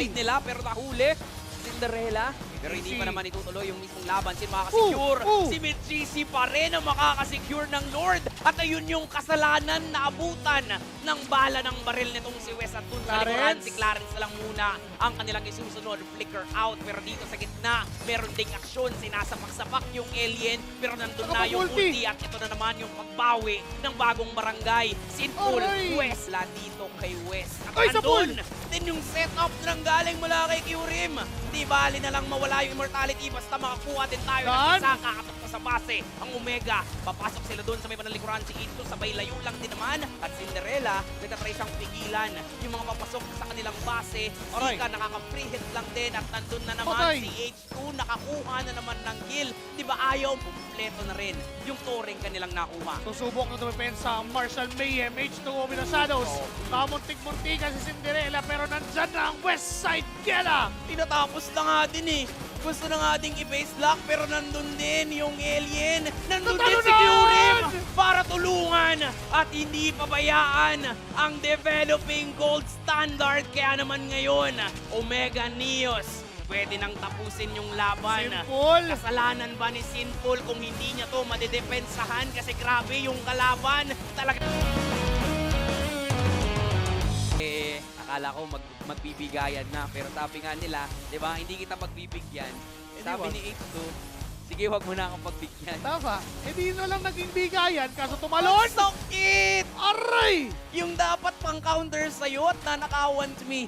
side nila pero nahuli. Cinderella. Pero hindi pa naman itutuloy yung mismong laban. Sino makakasecure? Si MidGC pa rin ang makakasecure ng Lord. At ayun yung kasalanan na abutan ng bala ng baril nitong si Wes. At dun sa likuran, si Clarence na lang muna ang kanilang isusunod. Flicker out. Pero dito sa gitna, meron ding aksyon. Sinasapak-sapak yung alien. Pero nandun na yung ulti. At ito na naman yung pagbawi ng bagong barangay. Sinful, Wes. Dito kay Wes. At nandun din yung setup ng galing mula kay Kyurem. Di bali na lang mawala yung immortality basta makakuha din tayo ng isa. Kakatok pa sa base ang Omega. Papasok sila doon sa may panalikuran si Ito. Sabay layo lang din naman. At Cinderella, nagtatry siyang pigilan yung mga papasok sa kanilang base. Sika nakaka-free hit lang din. At nandun na naman si H2. Nakakuha na naman ng kill. Di ba ayaw? Kompleto na rin yung touring kanilang nakuha. Susubok na dumepensa ang Marshall Mayhem. H2 Omega Shadows. Kamuntik-muntikan si Cinderella pero nandyan na ang West Side Gela. Tinatapos na nga din eh. Gusto na nga ding i-base lock pero nandun din yung alien. Nandun din si Kyurem para tulungan at hindi pabayaan ang developing gold standard. Kaya naman ngayon, Omega Neos pwede nang tapusin yung laban. Sinful. Kasalanan ba ni Sinful kung hindi niya to madedepensahan kasi grabe yung kalaban. Talaga. Akala ko magbibigayan na, pero sabi nga nila, di ba, hindi kita pagbibigyan. Sabi ni H2, sige, wag mo na akong pagbigyan. Tama. Hindi na lang naging bigayan kaso tumalon. Sakit! Aray! Yung dapat pang counter sa'yo at nanakawan to me.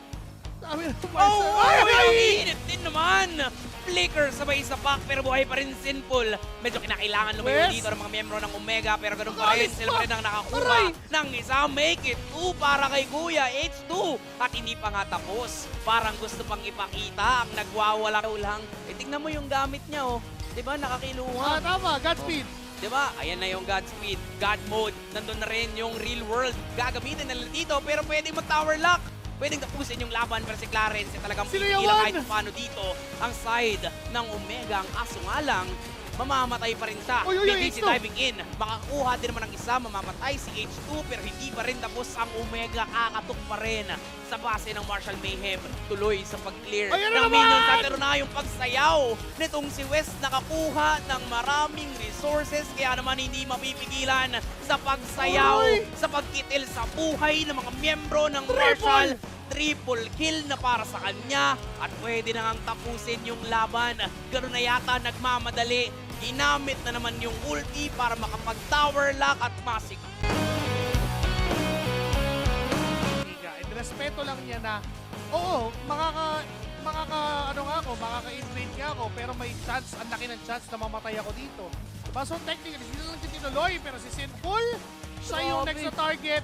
Sabi ng Oh, Marshall. ang init din naman! Flicker sabay sa pack pero buhay pa rin Sinful. Medyo kinakailangan lumayo dito ng mga miyembro ng Omega pero ganun pa rin. Sila pa rin ang nakakuha ng isa. Make it 2 para kay Kuya H2. At hindi pa nga tapos. Parang gusto pang ipakita ang nagwawala lang. E tingnan mo yung gamit niya oh. Diba nakakiluha? Tama. Godspeed. Diba? Ayan na yung Godspeed. God mode. Nandun na rin yung real world. Gagamitin nila dito pero pwede mag-tower lock. Pwedeng tapusin yung laban pero si Clarence talagang pigilan kahit paano dito ang side ng Omega. Ang aso nga lang, mamamatay pa rin siya. BGC diving in. Makakuha din naman ng isa, mamamatay si H2 pero hindi pa rin tapos ang Omega. Kakatok pa rin sa base ng Marshall Mayhem. Tuloy sa pag-clear ng minions. At pero na yung pagsayaw nitong si West nakakuha ng maraming resources kaya naman hindi mapipigilan sa pagsayaw, sa pagkitil sa buhay ng mga miyembro ng Marshall. Triple kill na para sa kanya at pwede na ngang tapusin yung laban. Ganun na yata nagmamadali. Ginamit na naman yung ulti para makapag-tower lock at masik. Respeto lang niya na, oo, makaka-invade nga ako, pero may chance, ang laki ng chance na mamatay ako dito. So technically, hindi lang siya tinuloy, pero si Sinful, siya yung next na target.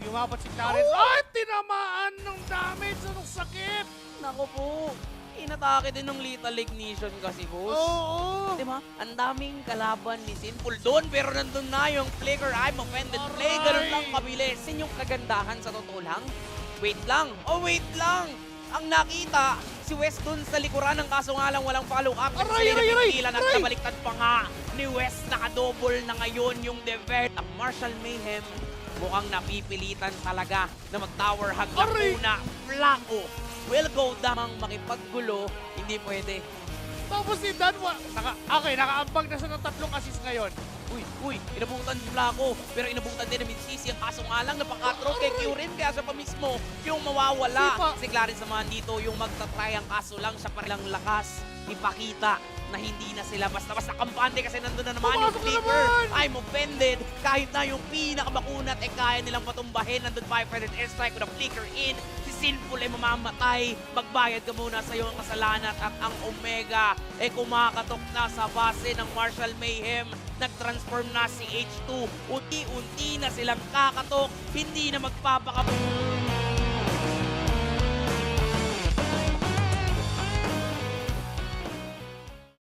Umabot si Clarence. Ay, tinamaan ng damage. Anong sakit? Nako po, inatake din ng Lethal Ignition kasi, boss. Oo. Diba? Ang daming kalaban ni Sinful doon, pero nandun na yung Flicker. I'm offended play. Ganun lang kabilis. Yun yung kagandahan sa totoo lang. Wait lang. Oh, wait lang. Ang nakita, si West dun sa likuran ng kaso nga lang walang follow-up. Kasi sila napigilan at nabaliktad pa nga ni West. Nakadouble na ngayon yung develop. Ang Marshall Mayhem mukhang napipilitan talaga na mag-tower hug na muna. Flaco will go down. Makipaggulo, hindi pwede. Tapos si Dan, nakaambag na siya ng 3 assist ngayon. Uy, inabutan si Flaco. Pero inabutan din ng MidGC. Ang kaso nga lang, napaka-throw kay Kyurem. Kaya siya pa mismo yung mawawala. Si Clarence naman dito, yung magtatry. Ang kaso lang, siya pa rin lang lakas. Ipakita na hindi na sila basta-basta kampante kasi nandun na naman yung Flicker. I'm offended. Kahit na yung pinakamakunat, kaya nilang patumbahin. Nandun 500 airstrike with a Flicker in. Si Sinful ay mamamatay. Magbayad ka muna sa iyong kasalanan. At ang Omega kumakatok na sa base ng Marshall Mayhem. Nag-transform na si H2. Unti-unti na silang kakatok. Hindi na magpapakapag.